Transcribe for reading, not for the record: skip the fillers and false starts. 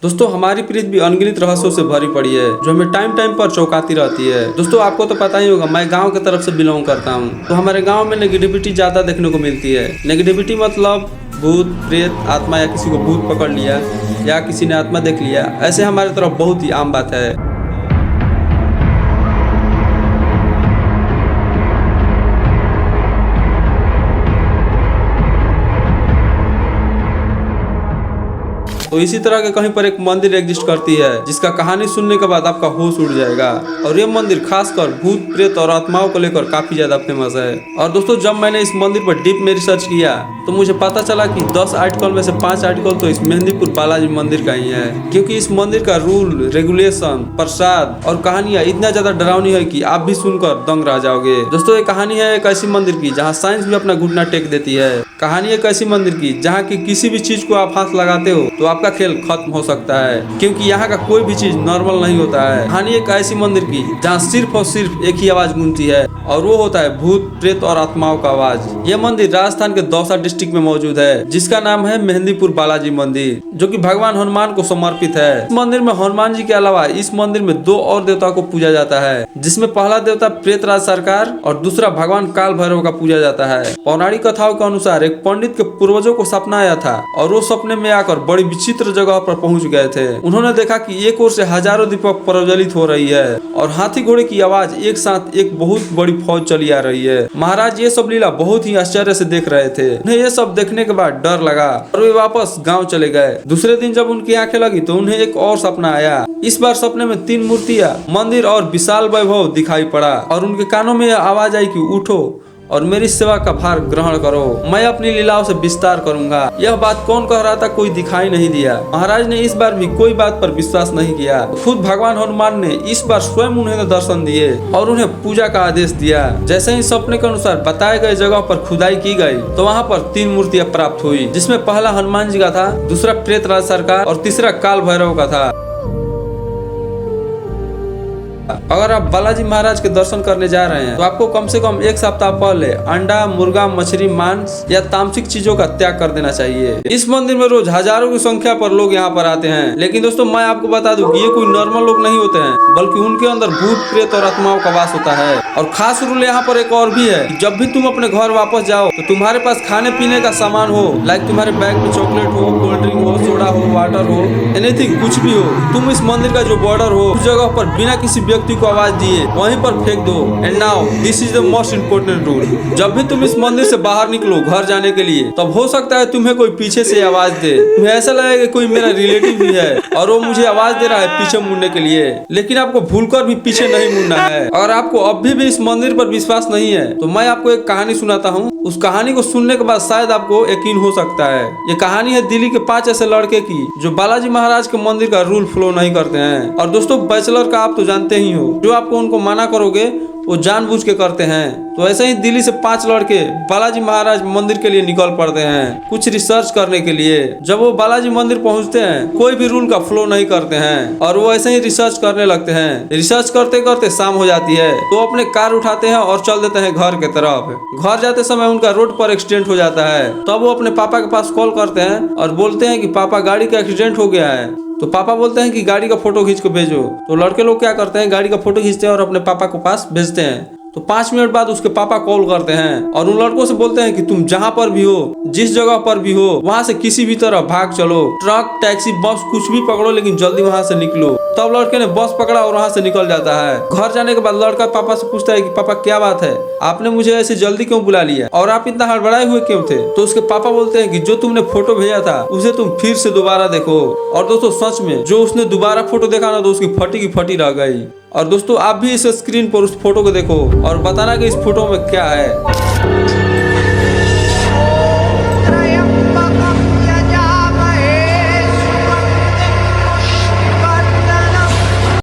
दोस्तों हमारी प्रीत भी अनगिनत रहस्यों से भरी पड़ी है जो हमें टाइम टाइम पर चौंकाती रहती है। दोस्तों आपको तो पता ही होगा, मैं गांव की तरफ से बिलोंग करता हूं, तो हमारे गांव में नेगेटिविटी ज्यादा देखने को मिलती है। नेगेटिविटी मतलब भूत प्रेत आत्मा, या किसी को भूत पकड़ लिया या किसी ने आत्मा देख लिया, ऐसे हमारे तरफ बहुत ही आम बात है। तो इसी तरह के कहीं पर एक मंदिर एग्जिस्ट करती है जिसका कहानी सुनने के बाद आपका होश उड़ जाएगा। और ये मंदिर खासकर भूत प्रेत और आत्माओं को लेकर काफी ज्यादा फेमस है। और दोस्तों जब मैंने इस मंदिर पर डीप में रिसर्च किया तो मुझे पता चला कि 10 आर्टिकल में से 5 आर्टिकल तो इस मेहंदीपुर बालाजी मंदिर का ही है, क्योंकि इस मंदिर का रूल रेगुलेशन, प्रसाद और कहानियां इतना ज्यादा डरावनी है कि आप भी सुनकर दंग रह जाओगे। दोस्तों ये कहानी है एक ऐसी मंदिर की जहाँ साइंस भी अपना घुटना टेक देती है। कहानी एक ऐसी मंदिर की जहाँ की किसी भी चीज को आप हाथ लगाते हो तो आपका खेल खत्म हो सकता है, क्योंकि यहाँ का कोई भी चीज नॉर्मल नहीं होता है। कहानी एक ऐसी मंदिर की जहाँ सिर्फ और सिर्फ एक ही आवाज गूंजती है और वो होता है भूत प्रेत और आत्माओं का आवाज। यह मंदिर राजस्थान के दौसा डिस्ट्रिक्ट में मौजूद है, जिसका नाम है मेहंदीपुर बालाजी मंदिर, जो कि भगवान हनुमान को समर्पित है। इस मंदिर में हनुमान जी के अलावा इस मंदिर में 2 और देवताओं को पूजा जाता है, जिसमें पहला देवता प्रेतराज सरकार और दूसरा भगवान काल भैरव का पूजा जाता है। पौराणिक कथाओं के अनुसार एक पंडित के पूर्वजों को सपना आया था और वो सपने में आकर बड़ी विचित्र जगह पर पहुंच गए थे। उन्होंने देखा कि एक ओर से हजारों दीपक प्रज्वलित हो रही है और हाथी घोड़े की आवाज एक साथ एक बहुत बड़ी फौज चली आ रही है। महाराज ये सब लीला बहुत ही आश्चर्य से देख रहे थे। उन्हें ये सब देखने के बाद डर लगा और वे वापस गांव चले गए। दूसरे दिन जब उनकी आंखें लगी तो उन्हें एक और सपना आया। इस बार सपने में 3 मूर्तियां, मंदिर और विशाल वैभव दिखाई पड़ा और उनके कानों में यह आवाज आई कि उठो और मेरी सेवा का भार ग्रहण करो, मैं अपनी लीलाओं से विस्तार करूंगा। यह बात कौन कह रहा था, कोई दिखाई नहीं दिया। महाराज ने इस बार भी कोई बात पर विश्वास नहीं किया। खुद भगवान हनुमान ने इस बार स्वयं उन्हें दर्शन दिए और उन्हें पूजा का आदेश दिया। जैसे ही सपने के अनुसार बताए गए जगह पर खुदाई की गई तो वहाँ पर 3 मूर्तियां प्राप्त हुई, जिसमें पहला हनुमान जी का था, दूसरा प्रेतराज सरकार और तीसरा काल भैरव का था। अगर आप बालाजी महाराज के दर्शन करने जा रहे हैं तो आपको कम से कम 1 सप्ताह पहले अंडा, मुर्गा, मछली, मांस या तामसिक चीजों का त्याग कर देना चाहिए। इस मंदिर में रोज हजारों की संख्या पर लोग यहाँ पर आते हैं, लेकिन दोस्तों मैं आपको बता दूं कि ये कोई नॉर्मल लोग नहीं होते हैं, बल्कि उनके अंदर भूत प्रेत और आत्माओं का वास होता है। और खास रूल यहाँ पर एक और भी है, जब भी तुम अपने घर वापस जाओ तो तुम्हारे पास खाने पीने का सामान हो, लाइक तुम्हारे बैग में चॉकलेट हो, कोल्ड ड्रिंक हो, सोडा हो, वाटर हो, एनीथिंग, कुछ भी हो, तुम इस मंदिर का जो बॉर्डर हो उस जगह पर बिना किसी व्यक्ति को आवाज दिए वहीं पर फेंक दो। And now this is the most important rule, जब भी तुम इस मंदिर से बाहर निकलो घर जाने के लिए, तब हो सकता है तुम्हें कोई पीछे से आवाज दे। तुम्हें ऐसा लगेगा कोई मेरा रिलेटिव भी है और वो मुझे आवाज दे रहा है पीछे मुड़ने के लिए, लेकिन आपको भूलकर भी पीछे नहीं मुड़ना है। अगर आपको अभी भी इस मंदिर पर विश्वास नहीं है तो मैं आपको एक कहानी सुनाता हूँ। उस कहानी को सुनने के बाद शायद आपको यकीन हो सकता है। ये कहानी है दिल्ली के 5 ऐसे लड़के की जो बालाजी महाराज के मंदिर का रूल फॉलो नहीं करते हैं। और दोस्तों बैचलर का आप तो जानते ही हो, जो आपको उनको मना करोगे वो जानबूझ के करते हैं। तो ऐसे ही दिल्ली से 5 लड़के बालाजी महाराज मंदिर के लिए निकल पड़ते हैं कुछ रिसर्च करने के लिए। जब वो बालाजी मंदिर पहुंचते हैं कोई भी रूल का फॉलो नहीं करते हैं और वो ऐसे ही रिसर्च करने लगते हैं। रिसर्च करते करते शाम हो जाती है तो अपने कार उठाते हैं और चल देते हैं घर के तरफ। घर जाते समय उनका रोड पर एक्सीडेंट हो जाता है। तब वो अपने पापा के पास कॉल करते हैं और बोलते हैं कि पापा गाड़ी का एक्सीडेंट हो गया है। तो पापा बोलते हैं कि गाड़ी का फोटो खींच के भेजो। तो लड़के लोग क्या करते हैं, गाड़ी का फोटो खींचते हैं और अपने पापा के पास भेजते हैं। तो 5 मिनट बाद उसके पापा कॉल करते हैं और उन लड़कों से बोलते हैं कि तुम जहाँ पर भी हो, जिस जगह पर भी हो, वहाँ से किसी भी तरह भाग चलो, ट्रक, टैक्सी, बस कुछ भी पकड़ो, लेकिन जल्दी वहाँ से निकलो। तब लड़के ने बस पकड़ा और वहाँ से निकल जाता है। घर जाने के बाद लड़का पापा से पूछता है कि पापा क्या बात है, आपने मुझे ऐसे जल्दी क्यों बुला लिया और आप इतना हड़बड़ाए हुए क्यों थे? तो उसके पापा बोलते हैं कि जो तुमने फोटो भेजा था उसे तुम फिर से दोबारा देखो। और दोस्तों सच में जो उसने दोबारा फोटो देखा ना तो उसकी फटी की फटी रह गई। और दोस्तों आप भी इस स्क्रीन पर उस फोटो को देखो और बताना कि इस फोटो में क्या है।